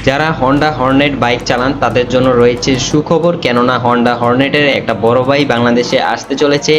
যারা Honda Hornet bike চালান তাদের জন্য রয়েছে সুখবর, কেননা হন্ডা হর্নেটের একটা বড় ভাই বাংলাদেশে আসতে চলেছে।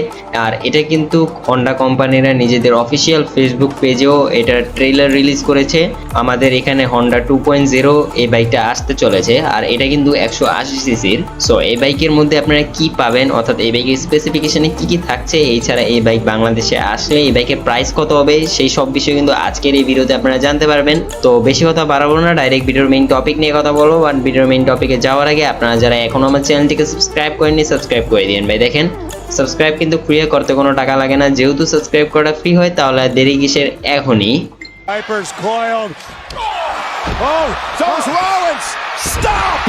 আর এটা কিন্তু হন্ডা কোম্পানিরা নিজেদের অফিসিয়াল ফেসবুক পেজেও এটার ট্রেলার রিলিজ করেছে। আমাদের এখানে হন্ডা 2.0 এই বাইকটা আসতে চলেছে, আর এটা কিন্তু 180 সিসির। সো এই বাইকের মধ্যে আপনারা কি পাবেন, অর্থাৎ এই বাইকের স্পেসিফিকেশনে কি কি থাকছে, এছাড়া এই বাইক বাংলাদেশে আসলে এই বাইকের প্রাইস কত হবে, সেই সব বিষয় কিন্তু আজকের এই ভিডিওতে আপনারা জানতে পারবেন। তো বেশি কথা বাড়াবো না, ডাইরেক্ট ভিডিওর মেইন টপিক নিয়ে কথা বলবো। আর ভিডিওর মেইন টপিকে যাওয়ার আগে আপনারা যারা এখনো আমার চ্যানেলটিকে সাবস্ক্রাইব করেননি, সাবস্ক্রাইব করে দিন ভাই। দেখেন, সাবস্ক্রাইব কিন্তু ফ্রি, করতে কোনো টাকা লাগে না। যেহেতু সাবস্ক্রাইব করা ফ্রি হয়, তাহলে আর দেরি কিসের, এখনই। Vipers coiled. Oh, so's Rollins. Stop!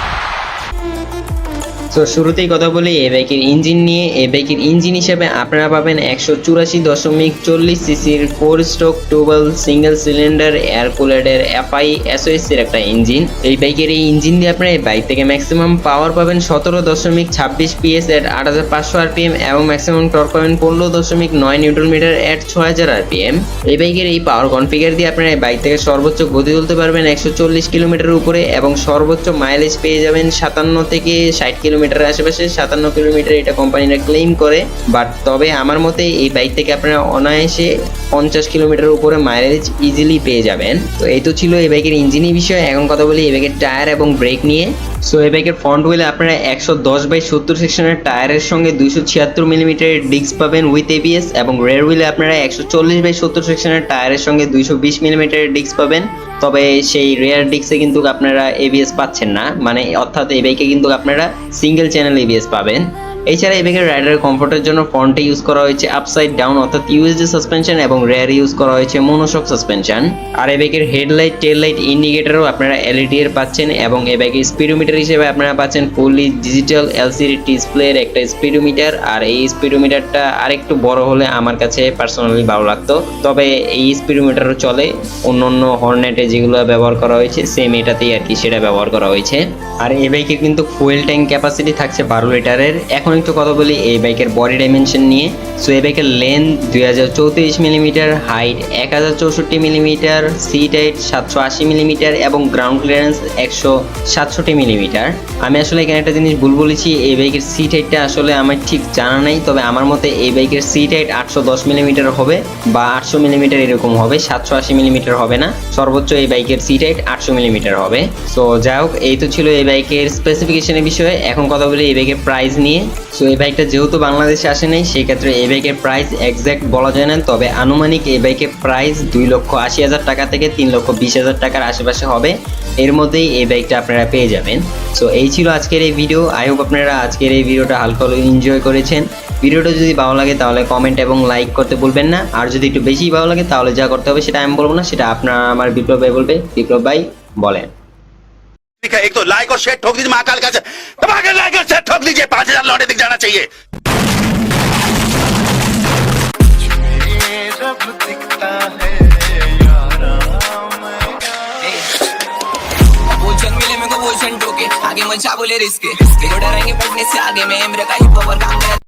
তো শুরুতেই কথা বলি এই বাইকের ইঞ্জিন নিয়ে। এই বাইকের ইঞ্জিন হিসেবে আপনারা পাবেন 184.40 সিসির 4 স্ট্রোক টুয়েল সিঙ্গেল সিলিন্ডার এয়ার কুলারের এফআই এসওএস এর একটা ইঞ্জিন। এই বাইকের এই ইঞ্জিন দিয়ে আপনারা এই বাইক থেকে ম্যাক্সিমাম পাওয়ার পাবেন 17.26 PS এট 8500 আরপিএম এবং ম্যাক্সিমাম টর্ক পাবেন 15.9 নিউটন মিটার এট 6000 আরপিএম। এই বাইকের এই পাওয়ার কনফিগার দিয়ে আপনারা এই বাইক থেকে সর্বোচ্চ গতি তুলতে পারবেন 140 কিলোমিটার উপরে, এবং সর্বোচ্চ মাইলেজ পেয়ে যাবেন 57 থেকে 60 কিলোমিটার আশেপাশে। 57 কিলোমিটার এটা কোম্পানিরা ক্লেম করে, বাট তবে আমার মতে এই বাইক থেকে আপনারা অনায়াসে 50 কিলোমিটার উপরে মাইলেজ ইজিলি পেয়ে যাবেন। তো এই তো ছিল এই বাইকের ইঞ্জিনের বিষয়। এখন কথা বলি এই বাইকের টায়ার এবং ব্রেক নিয়ে। সো এই বাইকের ফ্রন্ট হুইলে আপনারা 110/70 সেকশনের টায়ারের সঙ্গে 276 মিলিমিটারের ডিস্ক পাবেন উইথ এবিএস, এবং রেয়ার হুইলে আপনারা 140/70 সেকশনের টায়ারের সঙ্গে 220 মিলিমিটারের ডিস্ক পাবেন। তবে সেই রেয়ার ডিস্কে কিন্তু আপনারা এবিএস পাচ্ছেন না, মানে অর্থাৎ এই বাইকে কিন্তু আপনারা সিঙ্গেল চ্যানেল এবিএস পাবেন। এছাড়া এই বাইকের রাইডার কমফোর্টের জন্য ফ্রন্টে ইউজ করা হয়েছে আপসাইড ডাউন অর্থাৎ ইউএসডি সাসপেনশন, এবং রেয়ার ইউজ করা হয়েছে মনোশক সাসপেনশন। আর এই বাইকের হেডলাইট, টেল লাইট, ইন্ডিকেটরও আপনারা এলইডি এর পাচ্ছেন, এবং এই বাইকের স্পিডোমিটার হিসেবে আপনারা পাচ্ছেন ফুললি ডিজিটাল এলসিডি ডিসপ্লের একটা স্পিডোমিটার। আর এই স্পিডোমিটারটা আরেকটু বড় হলে আমার কাছে পার্সোনালি ভালো লাগতো, তবে এই স্পিডোমিটারও চলে। অন্য হর্নেটে যেগুলো ব্যবহার করা হয়েছে সেম এটাতেই আর কি সেটা ব্যবহার করা হয়েছে। আর এই বাইকের কিন্তু ফুয়েল ট্যাঙ্ক ক্যাপাসিটি থাকছে 12 লিটারের। এখন একটু কথা বলি এই বাইকের বডি ডাইমেনশন নিয়ে। সো এই বাইকের length 2034 millimetre, height 1064 millimetre, seat height 780 millimetre, এবং গ্রাউন্ড ক্লিয়ারেন্স 167 মিলিমিটার। আমি আসলে এখানে একটা জিনিস ভুল বলেছি, এই বাইকের সিট হাইটটা আসলে আমার ঠিক জানা নাই, তবে আমার মতে এই বাইকের সিট হাইট 810 মিলিমিটার হবে বা 800 মিলিমিটার এরকম হবে, 780 মিলিমিটার হবে না। সর্বোচ্চ এই বাইকের সিট হাইট 800 মিলিমিটার হবে। সো যাই হোক, এই তো ছিল এই বাইকের স্পেসিফিকেশনের বিষয়ে। এখন কথা বলি এই বাইকের প্রাইস নিয়ে। সো এই বাইকটা যেহেতু বাংলাদেশে আসে নাই, সেই ক্ষেত্রে এই বাইকের প্রাইস এক্সাক্ট বলা যায় না, তবে আনুমানিক এই বাইকের প্রাইস 2,80,000 টাকা থেকে 3,20,000 টাকার আশেপাশে হবে। এর মধ্যেই এই বাইকটা আপনারা পেয়ে যাবেন। সো এই ছিল আজকের এই ভিডিও। আই হোপ আপনারা আজকের এই ভিডিওটা হালকা হলেও এনজয় করেছেন। ভিডিওটা যদি ভালো লাগে তাহলে কমেন্ট এবং লাইক করতে ভুলবেন না, আর যদি একটু বেশি ভালো লাগে তাহলে যা করতে হবে সেটা আমি বলবো না, সেটা আপনারা আমার বিপ্লব ভাই বলবে। বিপ্লব ভাই বলেন। एक तो लाइक और शेयर ठोक दीजिए, महाकाल का दबा के लाइक और शेयर ठोक दीजिए, 5,000 लौटे दिख जाना चाहिए। जब दिखता है मिले मेरे को वो ठोके आगे मचा बोले रिस्क डरेंगे पढ़ने से आगे में काम